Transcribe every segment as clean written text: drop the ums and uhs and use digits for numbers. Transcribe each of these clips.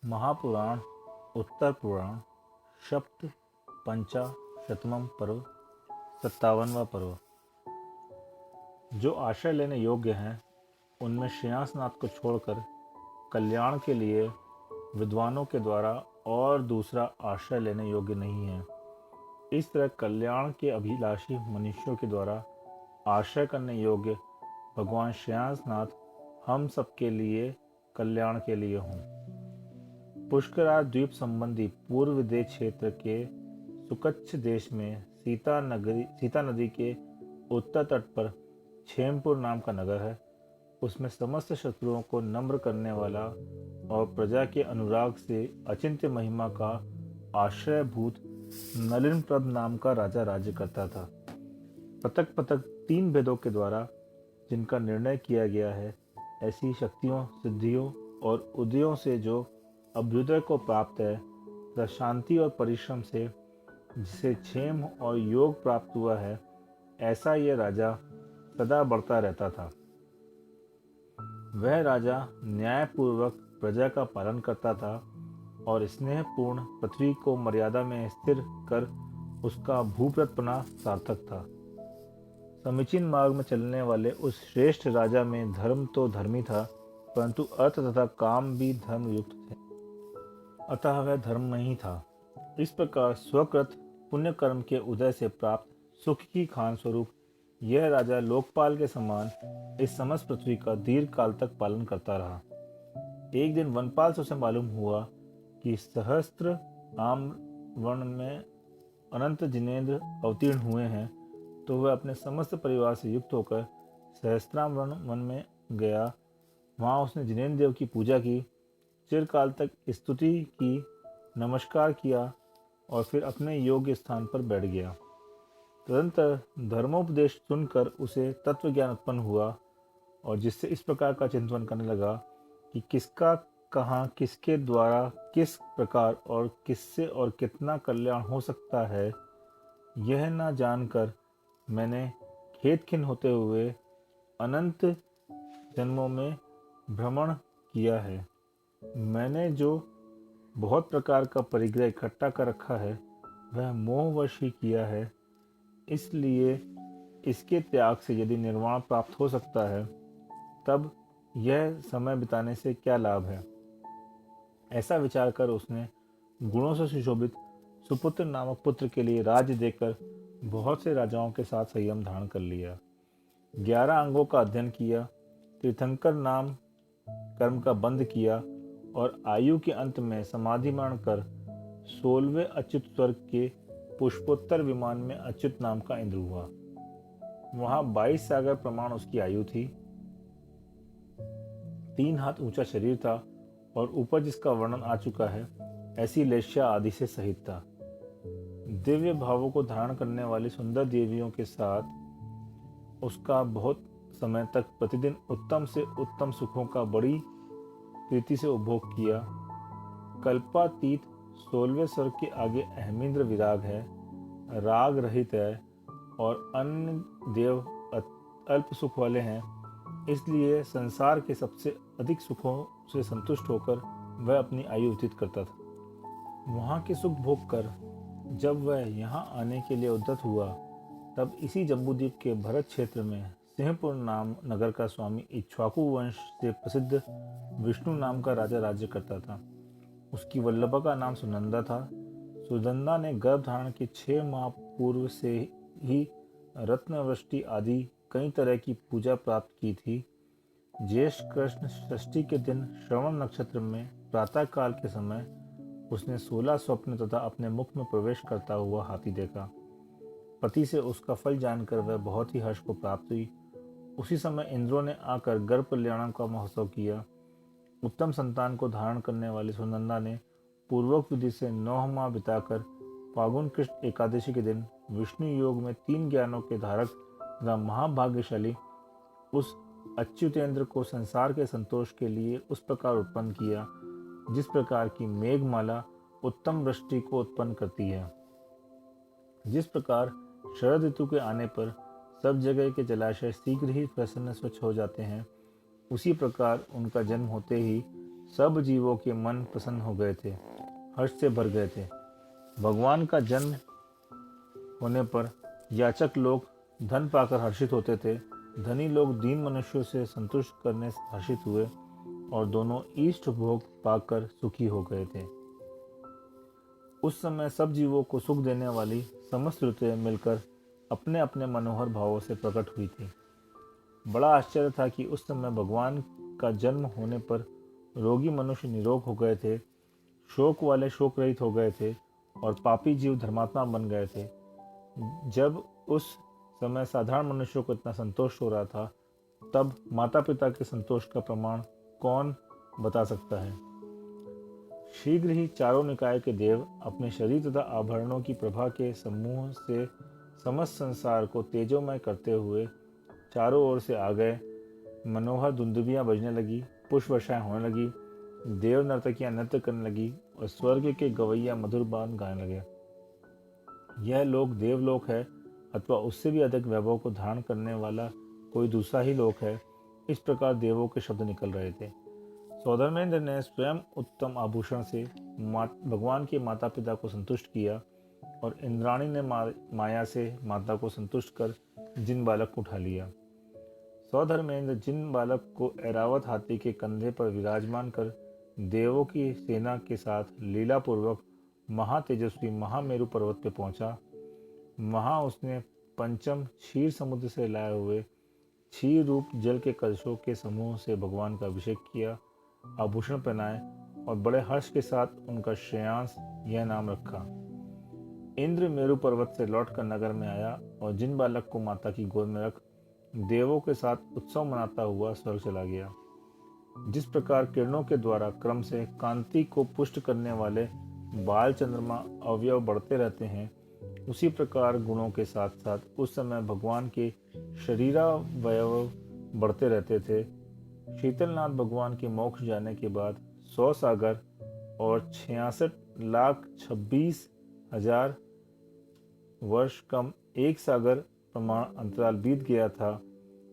महापुराण उत्तर पुराण सप्त पंचा शतमम पर्व 57वां पर्व। जो आश्रय लेने योग्य हैं उनमें श्रेयांसनाथ को छोड़कर कल्याण के लिए विद्वानों के द्वारा और दूसरा आश्रय लेने योग्य नहीं है। इस तरह कल्याण के अभिलाषी मनुष्यों के द्वारा आश्रय करने योग्य भगवान श्रेयांसनाथ हम सबके लिए कल्याण के लिए हों। पुष्कराज द्वीप संबंधी पूर्व विदेश क्षेत्र के सुकच्छ देश में सीता नदी के उत्तर तट पर क्षेमपुर नाम का नगर है। उसमें समस्त शत्रुओं को नम्र करने वाला और प्रजा के अनुराग से अचिंत्य महिमा का आश्रयभूत नलिनप्रभ नाम का राजा राज्य करता था। पतक पतक 3 भेदों के द्वारा जिनका निर्णय किया गया है, ऐसी शक्तियों, सिद्धियों और उदयों से जो अभ्युदय को प्राप्त है तथा शांति और परिश्रम से जिसे क्षेम और योग प्राप्त हुआ है, ऐसा यह राजा सदा बढ़ता रहता था। वह राजा न्यायपूर्वक प्रजा का पालन करता था और स्नेहपूर्ण पृथ्वी को मर्यादा में स्थिर कर उसका भूप्रतपना सार्थक था। समीचीन मार्ग में चलने वाले उस श्रेष्ठ राजा में धर्म तो धर्मी था, परंतु अर्थ तथा काम भी धर्मयुक्त थे, अतः वह धर्म नहीं था। इस प्रकार स्वकृत पुण्य कर्म के उदय से प्राप्त सुख की खान स्वरूप यह राजा लोकपाल के समान इस समस्त पृथ्वी का दीर्घ काल तक पालन करता रहा। एक दिन वनपाल से उसे मालूम हुआ कि सहस्त्र आम वन में अनंत जिनेंद्र अवतीर्ण हुए हैं, तो वह अपने समस्त परिवार से युक्त होकर सहस्त्राम वन में गया। वहाँ उसने जिनेंद्र देव की पूजा की, चिरकाल तक स्तुति की, नमस्कार किया और फिर अपने योग्य स्थान पर बैठ गया। तदंतर धर्मोपदेश सुनकर उसे तत्व ज्ञान उत्पन्न हुआ और जिससे इस प्रकार का चिंतन करने लगा कि किसका कहाँ, किसके द्वारा, किस प्रकार और किससे और कितना कल्याण हो सकता है, यह न जानकर मैंने खेद खिन्न होते हुए अनंत जन्मों में भ्रमण किया है। मैंने जो बहुत प्रकार का परिग्रह इकट्ठा कर रखा है, वह मोहवश ही किया है। इसलिए इसके त्याग से यदि निर्वाण प्राप्त हो सकता है, तब यह समय बिताने से क्या लाभ है। ऐसा विचार कर उसने गुणों से सुशोभित सुपुत्र नामक पुत्र के लिए राज्य देकर बहुत से राजाओं के साथ संयम धारण कर लिया। 11 अंगों का अध्ययन किया, तीर्थंकर नाम कर्म का बंध किया और आयु के अंत में समाधिमरण कर 16वें अच्युत स्वर्ग के पुष्पोत्तर विमान में अच्युत नाम का इंद्र हुआ। वहां 22 सागर प्रमाण उसकी आयु थी। 3 हाथ ऊंचा शरीर था और ऊपर जिसका वर्णन आ चुका है, ऐसी लेश्या आदि से सहित था। दिव्य भावों को धारण करने वाली सुंदर देवियों के साथ उसका बहुत समय तक प्रतिदिन उत्तम से उत्तम सुखों का बड़ी प्रीति से उपभोग किया। कल्पातीत 16वें स्वर्ग के आगे अहमिंद्र विराग है, राग रहित है और अन्य देव अल्प सुख वाले हैं। इसलिए संसार के सबसे अधिक सुखों से संतुष्ट होकर वह अपनी आयु व्यतीत करता था। वहाँ के सुख भोग कर जब वह यहाँ आने के लिए उद्यत हुआ, तब इसी जम्बूद्वीप के भरत क्षेत्र में सिंहपुर नाम नगर का स्वामी इक्ष्वाकु वंश से प्रसिद्ध विष्णु नाम का राजा राज्य करता था। उसकी वल्लभा का नाम सुनंदा था। सुनंदा ने गर्भ धारण के 6 माह पूर्व से ही रत्नवृष्टि आदि कई तरह की पूजा प्राप्त की थी। ज्येष्ठ कृष्ण षष्ठी के दिन श्रवण नक्षत्र में प्रातः काल के समय उसने 16 स्वप्न तथा अपने मुख में प्रवेश करता हुआ हाथी देखा। पति से उसका फल जानकर वह बहुत ही हर्ष को प्राप्त हुई। उसी समय इंद्रों ने आकर गर्भ कल्याण का महोत्सव किया। उत्तम संतान को धारण करने वाली सुनंदा ने पूर्वक विधि से 9 माह बिताकर फागुन कृष्ण एकादशी के दिन विष्णु योग में 3 ज्ञानों के धारक तथा महाभाग्यशाली उस अच्युतेंद्र को संसार के संतोष के लिए उस प्रकार उत्पन्न किया, जिस प्रकार की मेघमाला उत्तम वृष्टि को उत्पन्न करती है। जिस प्रकार शरद ऋतु के आने पर सब जगह के जलाशय शीघ्र ही प्रसन्न स्वच्छ हो जाते हैं, उसी प्रकार उनका जन्म होते ही सब जीवों के मन प्रसन्न हो गए थे, हर्ष से भर गए थे। भगवान का जन्म होने पर याचक लोग धन पाकर हर्षित होते थे, धनी लोग दीन मनुष्यों से संतुष्ट करने से हर्षित हुए और दोनों इष्ट भोग पाकर सुखी हो गए थे। उस समय सब जीवों को सुख देने वाली समस्त ऋतुएं मिलकर अपने अपने मनोहर भावों से प्रकट हुई थी। बड़ा आश्चर्य था कि उस समय भगवान का जन्म होने पर रोगी मनुष्य निरोग हो गए थे, शोक वाले शोक रहित हो गए थे और पापी जीव धर्मात्मा बन गए थे। जब उस समय साधारण मनुष्यों को इतना संतोष हो रहा था, तब माता पिता के संतोष का प्रमाण कौन बता सकता है। शीघ्र ही चारों निकाय के देव अपने शरीर तथा आभरणों की प्रभा के समूह से समस्त संसार को तेजोमय करते हुए चारों ओर से आ गए। मनोहर दुंदुभियां बजने लगी, पुष्प वर्षाएं होने लगी, देव नर्तकियां नृत्य करने लगी और स्वर्ग के गवैया मधुर गान गाने लगे। यह लोक देवलोक है अथवा उससे भी अधिक वैभव को धारण करने वाला कोई दूसरा ही लोक है। इस प्रकार देवों के शब्द निकल रहे थे। सौधर्मेंद्र ने स्वयं उत्तम आभूषण से भगवान के माता पिता को संतुष्ट किया और इंद्राणी ने माया से माता को संतुष्ट कर जिन बालक को उठा लिया। सौधर्मेंद्र जिन बालक को ऐरावत हाथी के कंधे पर विराजमान कर देवों की सेना के साथ लीलापूर्वक महातेजस्वी महामेरु पर्वत पे पहुंचा। वहां उसने पंचम क्षीर समुद्र से लाए हुए क्षीर रूप जल के कलशों के समूह से भगवान का अभिषेक किया, आभूषण पहनाए और बड़े हर्ष के साथ उनका श्रेयांश यह नाम रखा। इंद्र मेरु पर्वत से लौटकर नगर में आया और जिन बालक को माता की गोद में रख देवों के साथ उत्सव मनाता हुआ स्वर्ग चला गया। जिस प्रकार किरणों के द्वारा क्रम से कांति को पुष्ट करने वाले बाल चंद्रमा अवयव बढ़ते रहते हैं, उसी प्रकार गुणों के साथ साथ उस समय भगवान के शरीरावयव बढ़ते रहते थे। शीतलनाथ भगवान के मोक्ष जाने के बाद 100 सागर और 66,26,000 वर्ष कम एक सागर प्रमाण अंतराल बीत गया था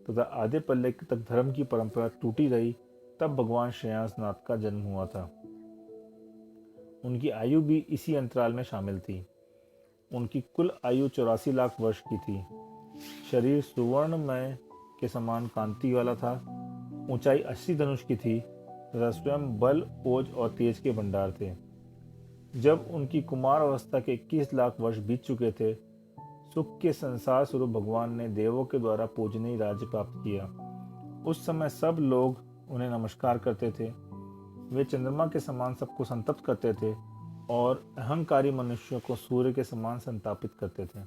तथा आधे पल्ले तक धर्म की परंपरा टूटी रही, तब भगवान श्रेयांसनाथ का जन्म हुआ था। उनकी आयु भी इसी अंतराल में शामिल थी। उनकी कुल आयु 84 लाख वर्ष की थी। शरीर सुवर्णमय के समान कांति वाला था। ऊंचाई 80 धनुष की थी तथा स्वयं बल, ओज और तेज के भंडार थे। जब उनकी कुमार अवस्था के 21 लाख वर्ष बीत चुके थे, सुख के संसार स्वरूप भगवान ने देवों के द्वारा पूजनीय राज्य प्राप्त किया। उस समय सब लोग उन्हें नमस्कार करते थे। वे चंद्रमा के समान सबको संतप्त करते थे और अहंकारी मनुष्यों को सूर्य के समान संतापित करते थे।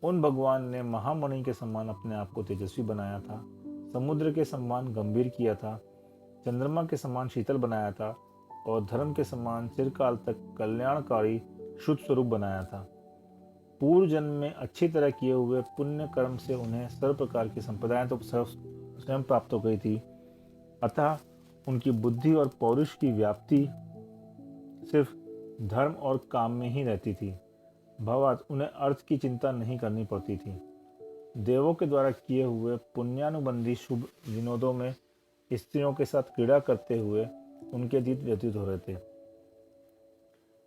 उन भगवान ने महामुनि के समान अपने आप को तेजस्वी बनाया था, समुद्र के समान गंभीर किया था, चंद्रमा के समान शीतल बनाया था और धर्म के समान चिरकाल तक कल्याणकारी शुद्ध स्वरूप बनाया था। पूर्व जन्म में अच्छी तरह किए हुए पुण्य कर्म से उन्हें सर्व प्रकार की संपदाएं तो स्वयं प्राप्त हो गई थी, अतः उनकी बुद्धि और पौरुष की व्याप्ति सिर्फ धर्म और काम में ही रहती थी। भावार्थ उन्हें अर्थ की चिंता नहीं करनी पड़ती थी। देवों के द्वारा किए हुए पुण्यानुबंधी शुभ विनोदों में स्त्रियों के साथ क्रीड़ा करते हुए उनके दिन व्यतीत हो रहे थे।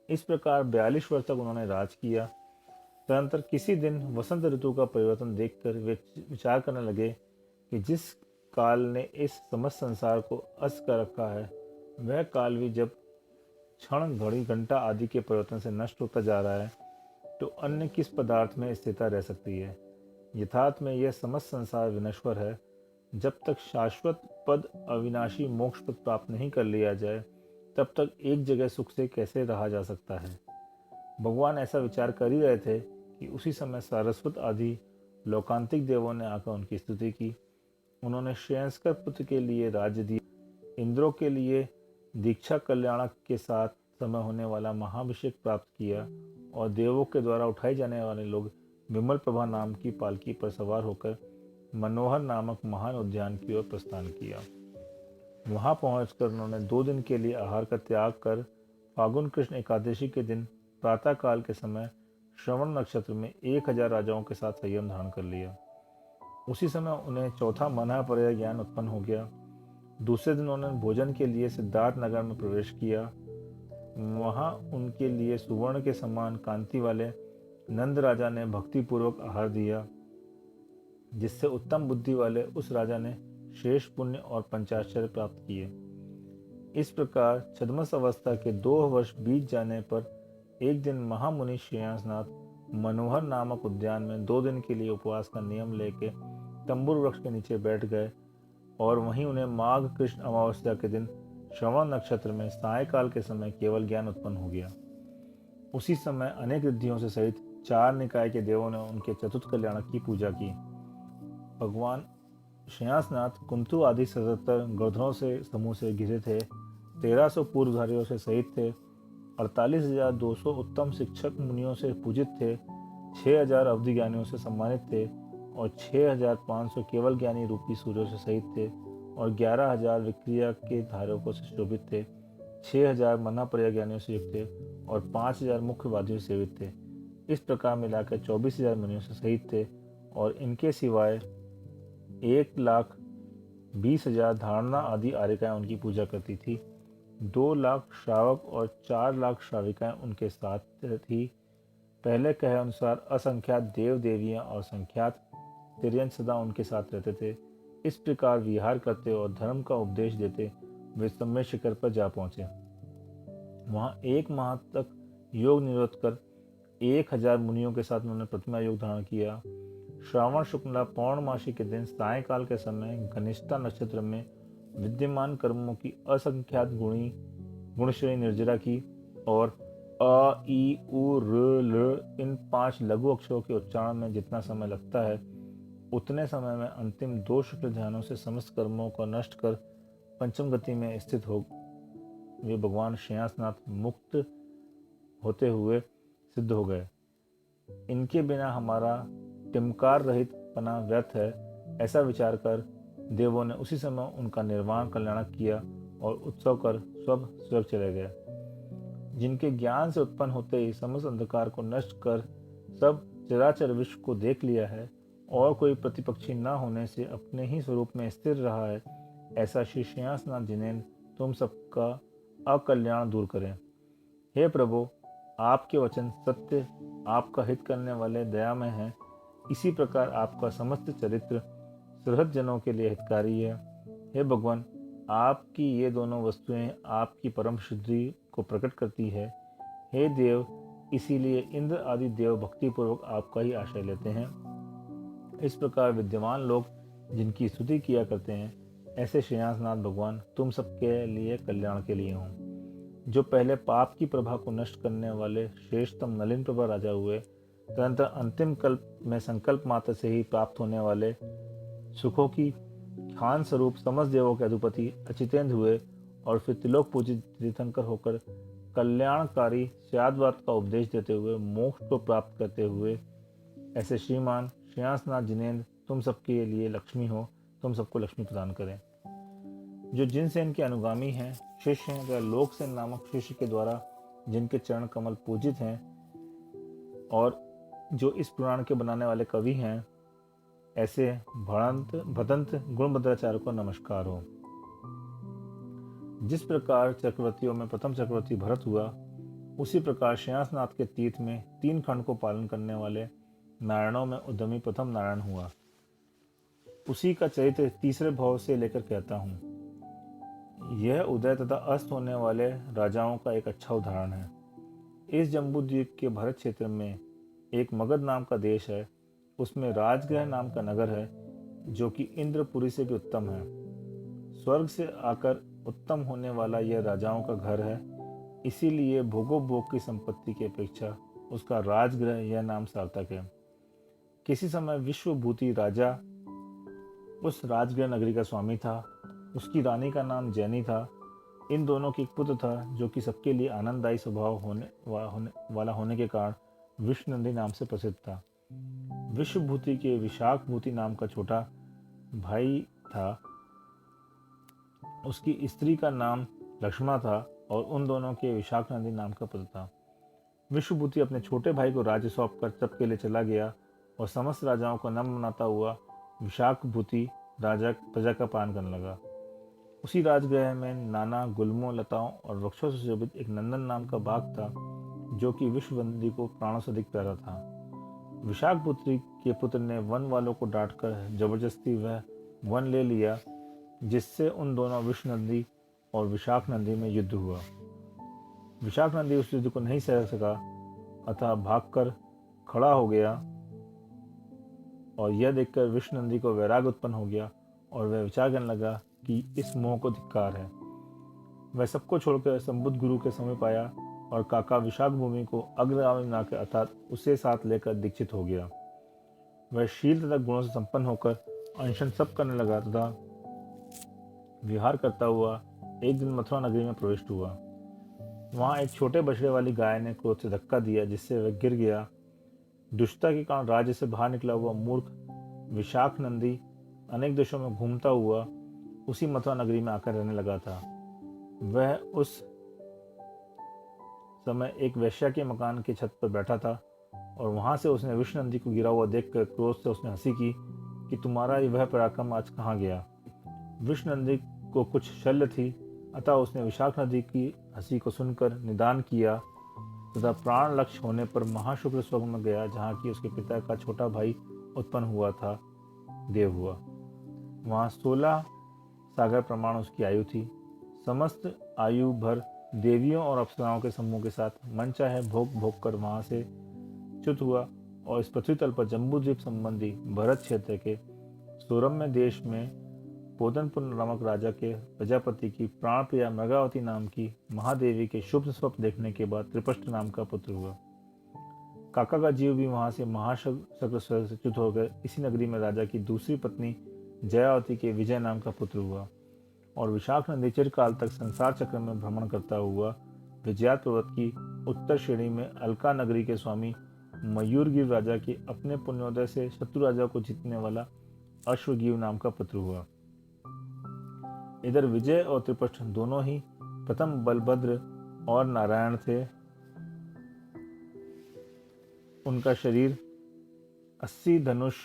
इस प्रकार 42 वर्ष तक उन्होंने राज किया। तदनंतर किसी दिन वसंत ऋतु का परिवर्तन देखकर वे विचार करने लगे कि जिस काल ने इस समस्त संसार को अस्त कर रखा है, वह काल भी जब क्षण, घड़ी, घंटा आदि के परिवर्तन से नष्ट होता जा रहा है, तो अन्य किस पदार्थ में स्थिरता रह सकती है। यथार्थ में यह समस्त संसार विनश्वर है। जब तक शाश्वत पद अविनाशी मोक्ष पद प्राप्त नहीं कर लिया जाए, तब तक एक जगह सुख से कैसे रहा जा सकता है। भगवान ऐसा विचार कर ही रहे थे कि उसी समय सारस्वत आदि लोकांतिक देवों ने आकर उनकी स्तुति की। उन्होंने श्रेयस्कर पुत्र के लिए राज्य दिया, इंद्रों के लिए दीक्षा कल्याणक के साथ समय होने वाला महाभिषेक प्राप्त किया और देवों के द्वारा उठाए जाने वाले लोग विमल प्रभा नाम की पालकी पर सवार होकर मनोहर नामक महान उद्यान की ओर प्रस्थान किया। वहां पहुंचकर उन्होंने 2 दिन के लिए आहार का त्याग कर फागुन कृष्ण एकादशी के दिन प्रातः काल के समय श्रवण नक्षत्र में 1000 राजाओं के साथ संयम धारण कर लिया। उसी समय उन्हें चौथा मनः पर्याय ज्ञान उत्पन्न हो गया। दूसरे दिन उन्होंने भोजन के लिए सिद्धार्थ नगर में प्रवेश किया। वहां उनके लिए सुवर्ण के समान कांति वाले नंद राजा ने भक्तिपूर्वक आहार दिया, जिससे उत्तम बुद्धि वाले उस राजा ने शेष पुण्य और पंचाश्चर्य प्राप्त किए। इस प्रकार छद्मस अवस्था के 2 वर्ष बीत जाने पर एक दिन महामुनि श्रेयांसनाथ मनोहर नामक उद्यान में 2 दिन के लिए उपवास का नियम लेके तंबूर वृक्ष के नीचे बैठ गए और वहीं उन्हें माघ कृष्ण अमावस्या के दिन श्रवण नक्षत्र में सायकाल के समय केवल ज्ञान उत्पन्न हो गया। उसी समय अनेक रिद्धियों से सहित 4 निकाय के देवों ने उनके चतुर्थ कल्याणक की पूजा की। भगवान श्रेयांसनाथ कुंतु आदि 77 गर्दनों से समूह से घिरे थे, 1300 पूर्वधारियों से सहित थे, 48,200 उत्तम शिक्षक मुनियों से पूजित थे, 6,000 अवधि ज्ञानियों से सम्मानित थे और 6,500 केवल ज्ञानी रूपी सूर्यों से सहित थे और 11,000 विक्रिया के धारकों से शोभित थे, 6,000 मना ज्ञानियों से युक्त थे और 5,000 मुख्य वादियों से सेवित थे। इस प्रकार मिलाकर 24,000 मुनियों से सहित थे और इनके सिवाय 1,20,000 धारणा आदि आर्यिकाएं उनकी पूजा करती थी। 2 लाख श्रावक और 4 लाख श्राविकाएं उनके साथ थी। पहले कहे अनुसार असंख्यात देव देवियां और संख्यात तिर्यन सदा उनके साथ रहते थे। इस प्रकार विहार करते और धर्म का उपदेश देते वे सम्य शिखर पर जा पहुंचे। वहां 1 माह तक योग निरोध कर 1,000 मुनियों के साथ उन्होंने प्रतिमा योग धारण किया। श्रावण शुक्ला पौर्णमासी के दिन सायकाल के समय घनिष्ठा नक्षत्र में विद्यमान कर्मों की असंख्यात गुणश्रेणी निर्जरा की और अ ई उ र ल इन 5 लघु अक्षरों के उच्चारण में जितना समय लगता है, उतने समय में अंतिम 2 शुक्ल ध्यानों से समस्त कर्मों को नष्ट कर पंचम गति में स्थित हो वे भगवान श्रेयांसनाथ मुक्त होते हुए सिद्ध हो गए। इनके बिना हमारा टिमकार रहित पना व्यर्थ है, ऐसा विचार कर देवों ने उसी समय उनका निर्वाण कल्याणक किया और उत्सव कर सब स्वर्ग चले गए। जिनके ज्ञान से उत्पन्न होते ही समस्त अंधकार को नष्ट कर सब चराचर विश्व को देख लिया है और कोई प्रतिपक्षी न होने से अपने ही स्वरूप में स्थिर रहा है, ऐसा श्री श्रेयांसनाथ जिनेन्द्र तुम सबका अकल्याण दूर करें। हे प्रभु, आपके वचन सत्य, आपका हित करने वाले दयामय हैं। इसी प्रकार आपका समस्त चरित्र सुहृद जनों के लिए हितकारी है। हे भगवान, आपकी ये दोनों वस्तुएं आपकी परम शुद्धि को प्रकट करती है। हे देव, इसीलिए इंद्र आदि देव भक्तिपूर्वक आपका ही आश्रय लेते हैं। इस प्रकार विद्यमान लोग जिनकी स्तुति किया करते हैं, ऐसे श्रेयांसनाथ भगवान तुम सबके लिए कल्याण के लिए हों। जो पहले पाप की प्रभा को नष्ट करने वाले श्रेष्ठतम नलिन प्रभा राजा हुए, तदनंतर अंतिम कल्प में संकल्प मात्र से ही प्राप्त होने वाले सुखों की खान स्वरूप समस्त देवों के अधिपति अचितेंद्र हुए और फिर त्रिलोक पूजित तीर्थंकर होकर कल्याणकारी स्याद्वात का उपदेश देते हुए मोक्ष को प्राप्त करते हुए, ऐसे श्रीमान श्रेयांसनाथ जिनेन्द्र तुम सबके लिए लक्ष्मी हो, तुम सबको लक्ष्मी प्रदान करें। जो जिनसे इनके अनुगामी हैं, शिष्य हैं, वह लोकसेन नामक शिष्य के द्वारा जिनके चरण कमल पूजित हैं और जो इस पुराण के बनाने वाले कवि हैं, ऐसे भदंत गुणभद्राचार्य को नमस्कार हो। जिस प्रकार चक्रवर्तियों में प्रथम चक्रवर्ती भरत हुआ, उसी प्रकार श्रेयांसनाथ के तीर्थ में 3 खंड को पालन करने वाले नारायणों में उद्यमी प्रथम नारायण हुआ। उसी का चरित्र तीसरे भाव से लेकर कहता हूँ। यह उदय तथा अस्त होने वाले राजाओं का एक अच्छा उदाहरण है। इस जम्बूद्वीप के भरत क्षेत्र में एक मगध नाम का देश है। उसमें राजगृह नाम का नगर है, जो कि इंद्रपुरी से भी उत्तम है। स्वर्ग से आकर उत्तम होने वाला यह राजाओं का घर है। इसीलिए भोगोपभोग की संपत्ति की अपेक्षा उसका राजगृह यह नाम सार्थक है। किसी समय विश्वभूति राजा उस राजगृह नगरी का स्वामी था। उसकी रानी का नाम जैनी था। इन दोनों की एक पुत्र था, जो कि सबके लिए आनंददायी स्वभाव वाला होने के कारण विष्णुनंदी नाम से प्रसिद्ध था। विश्वभूति के विशाखभूति नाम का छोटा भाई था। उसकी स्त्री का नाम लक्ष्मणा था और उन दोनों के विशाख नंदी नाम का पुत्र था। विश्वभूति अपने छोटे भाई को राज्य सौंप कर तप के लिए चला गया और समस्त राजाओं को नम्र बनाता हुआ विशाखभूति राजा प्रजा का पालन करने लगा। उसी राजगृह में नाना गुल्मों, लताओं और वृक्षों से शोभित एक नंदन नाम का बाग था, जो कि विश्ववंदी को प्राणों से अधिक प्यारा था। विशाखपुत्री के पुत्र ने वन वालों को डांटकर जबरदस्ती वह वन ले लिया, जिससे उन दोनों विश्व नदी और विशाख नदी में युद्ध हुआ। विशाख नदी उस युद्ध को नहीं सह सका, अतः भागकर खड़ा हो गया, और यह देखकर विश्व नदी को वैराग्य उत्पन्न हो गया और वह विचार करने लगा कि इस मोह को धिक्कार है। वह सबको छोड़कर संबुद्ध गुरु के समीप आया और काका विशाख भूमि को अग्रगामी बना के अर्थात उसे साथ लेकर दीक्षित हो गया। वह शील तथा गुणों से संपन्न होकर अनशन सब करने लगा तथा विहार करता हुआ एक दिन मथुरा नगरी में प्रविष्ट हुआ। वहां एक छोटे बछड़े वाली गाय ने क्रोध से धक्का दिया, जिससे वह गिर गया। दुष्टता के कारण राज्य से बाहर निकला हुआ मूर्ख विशाख नंदी अनेक देशों में घूमता हुआ उसी मथुरा नगरी में आकर रहने लगा था। वह उस समय एक वेश्या के मकान की छत पर बैठा था और वहां से उसने विष्णु नंदी को गिरा हुआ देखकर क्रोध से उसने हंसी की कि तुम्हारा वह पराक्रम आज कहाँ गया। विष्णु नंदी को कुछ शल्य थी, अतः उसने विशाख नदी की हंसी को सुनकर निदान किया तथा प्राण लक्ष्य होने पर महाशुक्र स्वर्ग में गया, जहाँ की उसके पिता का छोटा भाई उत्पन्न हुआ था, देव हुआ। वहाँ 16 सागर प्रमाण उसकी आयु थी। समस्त आयु भर देवियों और अप्सराओं के समूह के साथ मन चाहे भोग भोग कर वहां से च्युत हुआ और इस पृथ्वी तल पर जम्बूद्वीप संबंधी भरत क्षेत्र के सौरम्य देश में पोतनपुर नामक राजा के प्रजापति की प्राण प्रिया मृगावती नाम की महादेवी के शुभ स्वप्न देखने के बाद त्रिपष्ट नाम का पुत्र हुआ। काका का जीव भी वहां से महाशक्र से च्युत हो गए। इसी नगरी में राजा की दूसरी पत्नी जयावती के विजय नाम का पुत्र हुआ और विशाख नदी चिरकाल तक संसार चक्र में भ्रमण करता हुआ विजयात पर्वत की उत्तर श्रेणी में अलका नगरी के स्वामी मयूरगिर राजा के अपने पुण्योदय से शत्रु राजा को जीतने वाला अश्वगीव नाम का पुत्र हुआ। इधर विजय और त्रिपष्ट दोनों ही प्रथम बलभद्र और नारायण थे। उनका शरीर 80 धनुष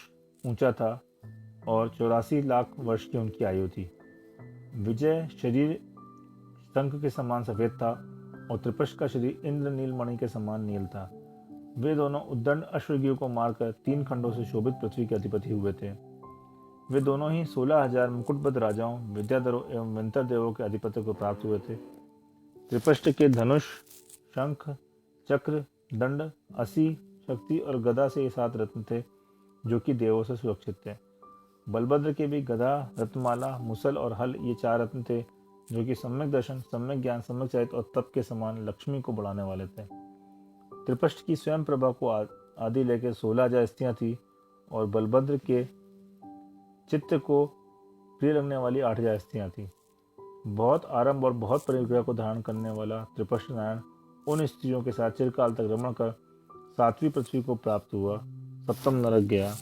ऊंचा था और 84 लाख वर्ष की उनकी आयु थी। विजय शरीर शंख के समान सफेद था और त्रिपष्ट का शरीर इंद्र नीलमणि के समान नील था। वे दोनों उद्दंड अश्वगीव को मारकर 3 खंडों से शोभित पृथ्वी के अधिपति हुए थे। वे दोनों ही 16,000 मुकुटबद्ध राजाओं, विद्याधरों एवं मंत्र देवों के अधिपति को प्राप्त हुए थे। त्रिपष्ट के धनुष, शंख, चक्र, दंड, असी, शक्ति और गदा से ये 7 रत्न थे, जो कि देवों से सुरक्षित थे। बलभद्र के भी गदा, रत्नमाला, मुसल और हल ये 4 रत्न थे, जो कि सम्यक दर्शन, सम्यक ज्ञान, सम्यक चरित्र और तप के समान लक्ष्मी को बढ़ाने वाले थे। त्रिपष्ट की स्वयं प्रभा को आदि लेकर 16,000 स्त्रियां थी और बलभद्र के चित्त को प्रिय लगने वाली 8,000 स्त्रियां थी। बहुत आरंभ और बहुत परिग्रह को धारण करने वाला त्रिपष्ट नारायण उन स्त्रियों के साथ चिरकाल तक रमण कर 7वीं पृथ्वी को प्राप्त हुआ, सप्तम नरक गया।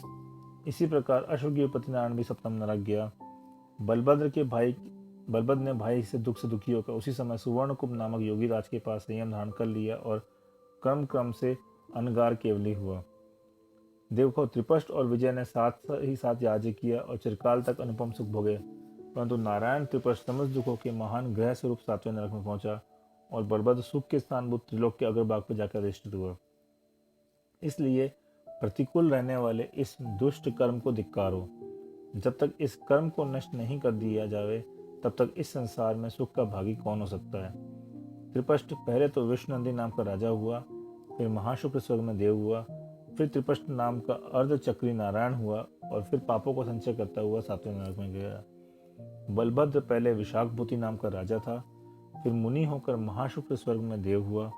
इसी प्रकार अश्वगीव पति नारायण भी सप्तम नरक गया। बलभद्र ने भाई से दुखी होकर उसी समय सुवर्णकुंभ नामक योगी राज के पास संयम धारण कर लिया और क्रम से अनगार केवली हुआ। देखो, त्रिपष्ट और विजय ने साथ ही साथ याज्ञ किया और चिरकाल तक अनुपम सुख भोगे, परंतु नारायण त्रिपष्ट समस्त दुखों के महान ग्रह स्वरूप 7वें नरक में पहुंचा और बलभद्र सुख के स्थानभूत त्रिलोक के अग्रभाग पर जाकर अधिष्ठित हुआ। इसलिए प्रतिकूल रहने वाले इस दुष्ट कर्म को धिक्कारो। जब तक इस कर्म को नष्ट नहीं कर दिया जावे, तब तक इस संसार में सुख का भागी कौन हो सकता है। त्रिपष्ट पहले तो विष्णुनंदी नाम का राजा हुआ, फिर महाशुक्र स्वर्ग में देव हुआ, फिर त्रिपष्ट नाम का अर्धचक्री नारायण हुआ और फिर पापों को संचय करता हुआ 7वें नरक में गया। बलभद्र पहले विशाखभूति नाम का राजा था, फिर मुनि होकर महाशुक्र स्वर्ग में देव हुआ,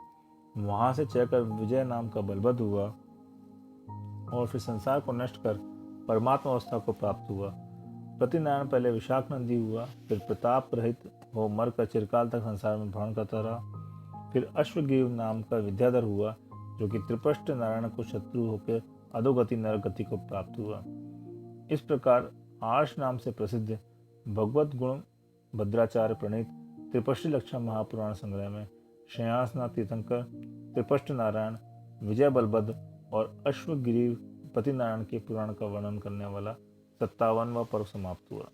वहां से चढ़कर विजय नाम का बलभद्र हुआ और फिर संसार को नष्ट कर परमात्मा अवस्था को प्राप्त हुआ। प्रतिनारायण पहले विशाख नंदी हुआ, फिर प्रताप रहित हो मरकर चिरकाल तक संसार में भ्रमण करता रहा। फिर अश्वगीव नाम का विद्याधर हुआ, जो कि त्रिपष्ट नारायण को शत्रु होकर अधोगति नरक गति को प्राप्त हुआ। इस प्रकार आर्ष नाम से प्रसिद्ध भगवत गुण भद्राचार्य प्रणीत त्रिपष्टी लक्षण महापुराण संग्रह में शयासनाथ तीर्थंकर, त्रिपष्ट नारायण, विजय बलभद्र और अश्वगिरी पति नारायण के पुराण का वर्णन करने वाला 57वां पर्व समाप्त हुआ।